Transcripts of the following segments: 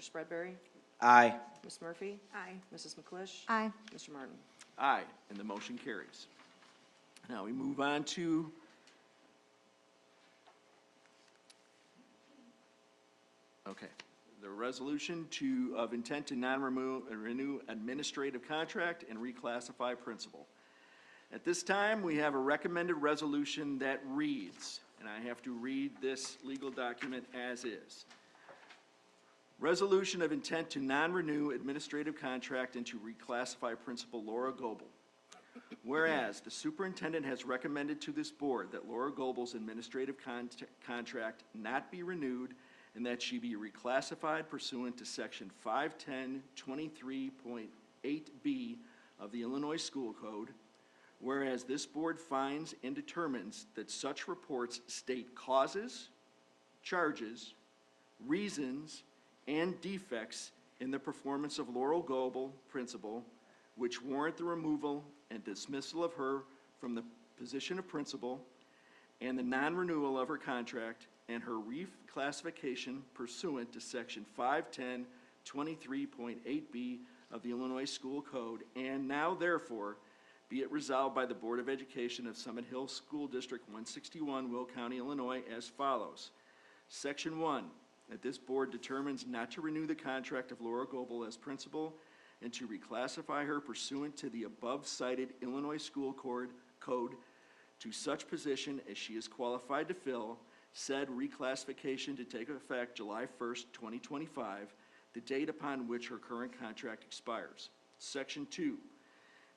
Spreadbury? Aye. Ms. Murphy? Aye. Mrs. McClish? Aye. Mr. Martin? Aye, and the motion carries. Now we move on to the resolution of intent to renew administrative contract and reclassify principal. At this time, we have a recommended resolution that reads, and I have to read this legal document as is. Resolution of intent to non-renew administrative contract and to reclassify Principal Laura Goebel. Whereas the superintendent has recommended to this board that Laura Goebel's administrative contract not be renewed and that she be reclassified pursuant to Section 510.23.8B of the Illinois School Code. Whereas this board finds and determines that such reports state causes, charges, reasons, and defects in the performance of Laura Goebel, principal, which warrant the removal and dismissal of her from the position of principal and the non-renewal of her contract and her reclassification pursuant to Section 510.23.8B of the Illinois School Code, and now therefore be it resolved by the Board of Education of Summit Hill School District 161, Will County, Illinois, as follows. Section 1, that this board determines not to renew the contract of Laura Goebel as principal and to reclassify her pursuant to the above-cited Illinois School Code to such position as she is qualified to fill, said reclassification to take effect July 1st, 2025, the date upon which her current contract expires. Section 2,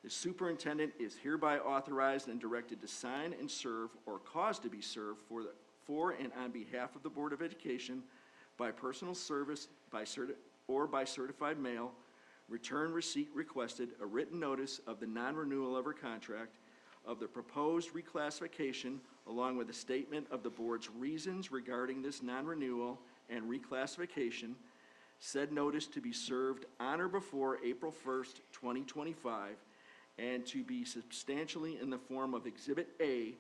the superintendent is hereby authorized and directed to sign and serve or cause to be served for and on behalf of the Board of Education by personal service or by certified mail, return receipt requested, a written notice of the non-renewal of her contract, of the proposed reclassification, along with a statement of the board's reasons regarding this non-renewal and reclassification, said notice to be served on or before April 1st, 2025, and to be substantially in the form of Exhibit A,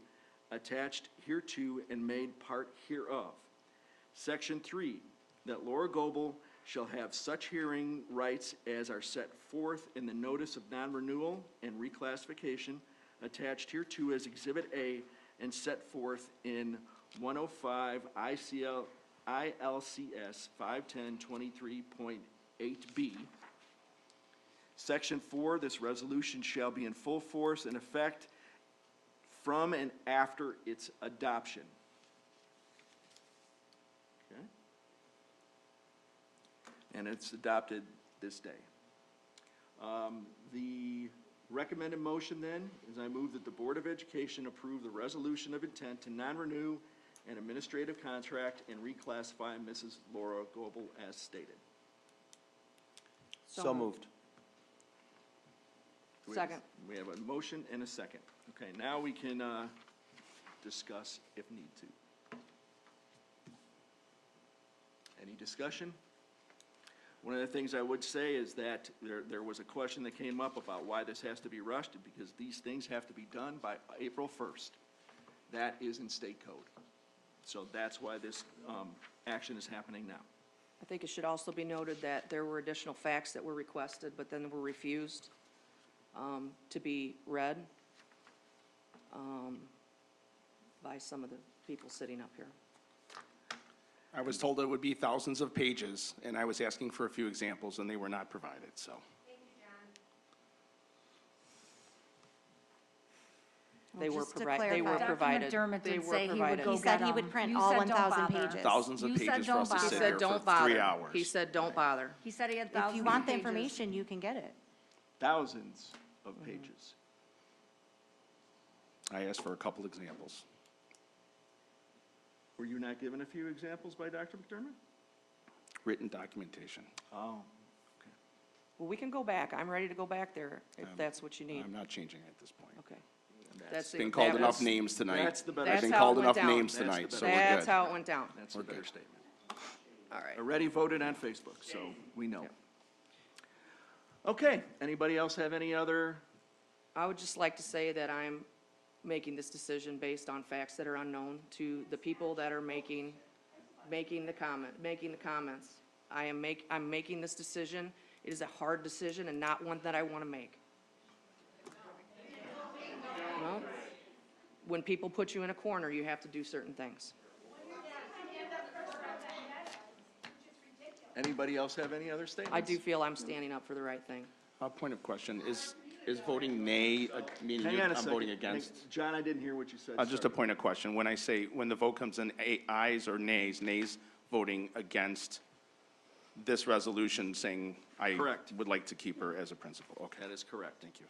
attached hereto and made part hereof. Section 3, that Laura Goebel shall have such hearing rights as are set forth in the notice of non-renewal and reclassification attached hereto as Exhibit A and set forth in 105 ILCS 510.23.8B. Section 4, this resolution shall be in full force and effect from and after its adoption. Okay? And it's adopted this day. The recommended motion then is I move that the Board of Education approve the resolution of intent to non-renew an administrative contract and reclassify Mrs. Laura Goebel as stated. So moved. Second. We have a motion and a second. Okay, now we can discuss if need to. Any discussion? One of the things I would say is that there was a question that came up about why this has to be rushed, because these things have to be done by April 1st. That is in state code. So that's why this action is happening now. I think it should also be noted that there were additional facts that were requested, but then were refused to be read by some of the people sitting up here. I was told it would be thousands of pages, and I was asking for a few examples, and they were not provided, so. They were just to provided. They were clarify, provided. Dr. McDermott They did were say he would provided. go He said get he would 'em. print You all said don't 1,000 bother. pages. Thousands of You said pages for don't us to bother. He sit said, here don't for bother. 3 hours. He said, don't bother. He said he had If thousands you of want the pages. information, you can get it. Thousands of pages. I asked for a couple examples. Were you not given a few examples by Dr. McDermott? Written documentation. Oh. Well, we can go back. I'm ready to go back there if that's what you need. I'm not changing at this point. Okay. That's Been called that enough was- names tonight. That's the better I've been That's how called it went enough down. names That's the tonight, better- so we're That's good. how it went down. That's the We're better good. statement. All right. Already voted on Facebook, so we know. Yep. Okay, anybody else have any other? I would just like to say that I'm making this decision based on facts that are unknown to the people that are making the comments. I'm making this decision. It is a hard decision and not one that I want to make. Well, when people put you in a corner, you have to do certain things. Anybody else have any other statements? I do feel I'm standing up for the right thing. Point of question, is voting nay, meaning Hang on a I'm second. voting against? John, I didn't hear what you said. Just a Sorry. point of question, when I say, when the vote comes in ayes or nays, nays voting against this resolution saying I Correct. would like to keep her as a principal. Okay. That is correct. Thank you.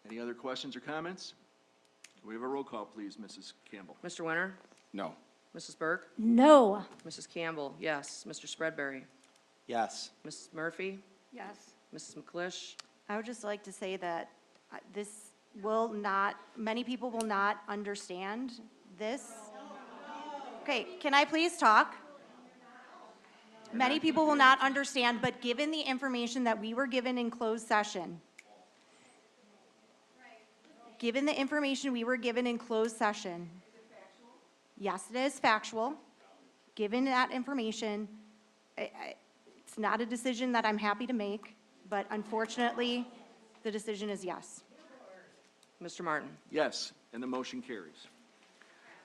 Any other questions or comments? Can we have a roll call, please, Mrs. Campbell? Mr. Winter? No. Mrs. Burke? No. Mrs. Campbell, yes. Mr. Spreadbury? Yes. Mrs. Murphy? Yes. Mrs. McClish? I would just like to say that this will not, many people will not understand this. Okay, can I please talk? Many people will not understand, but given the information that we were given in closed session, given the information we were given in closed session. Yes, it is factual. Given that information, it's not a decision that I'm happy to make, but unfortunately, the decision is yes. Mr. Martin? Yes, and the motion carries.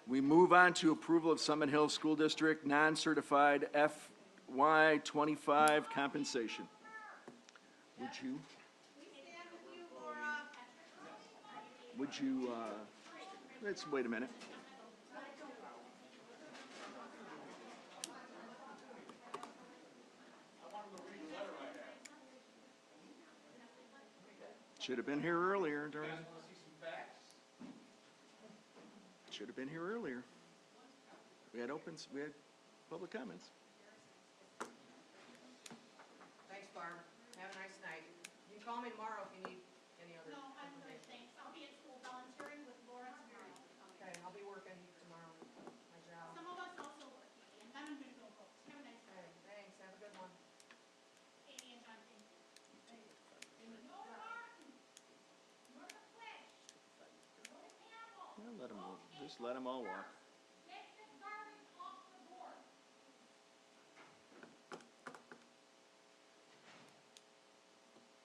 We move on to approval of Summit Hill School District non-certified FY25 compensation. Would you, let's wait a minute. Should have been here earlier during. Should have been here earlier. We had public comments. Thanks, Barb. Have a nice night. You can call me tomorrow if you need any other. No, I'm good, thanks. I'll be at school volunteering with Lawrence tomorrow. Okay, I'll be working tomorrow, my job. Some of us also work, and then I'm gonna go vote. Have a nice day. Okay, thanks, have a good one. Amy and John, thank you. No Martin! You're the flesh! No Campbell! Just let them all walk. Take the garbage off the board!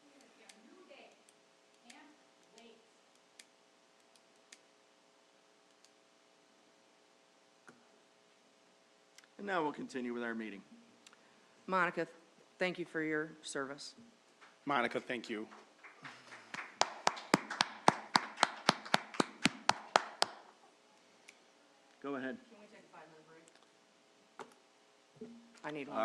Here's your new day. Can't wait. And now we'll continue with our meeting. Monica, thank you for your service. Monica, thank you. Go ahead. Can we take a 5-minute break? I need one.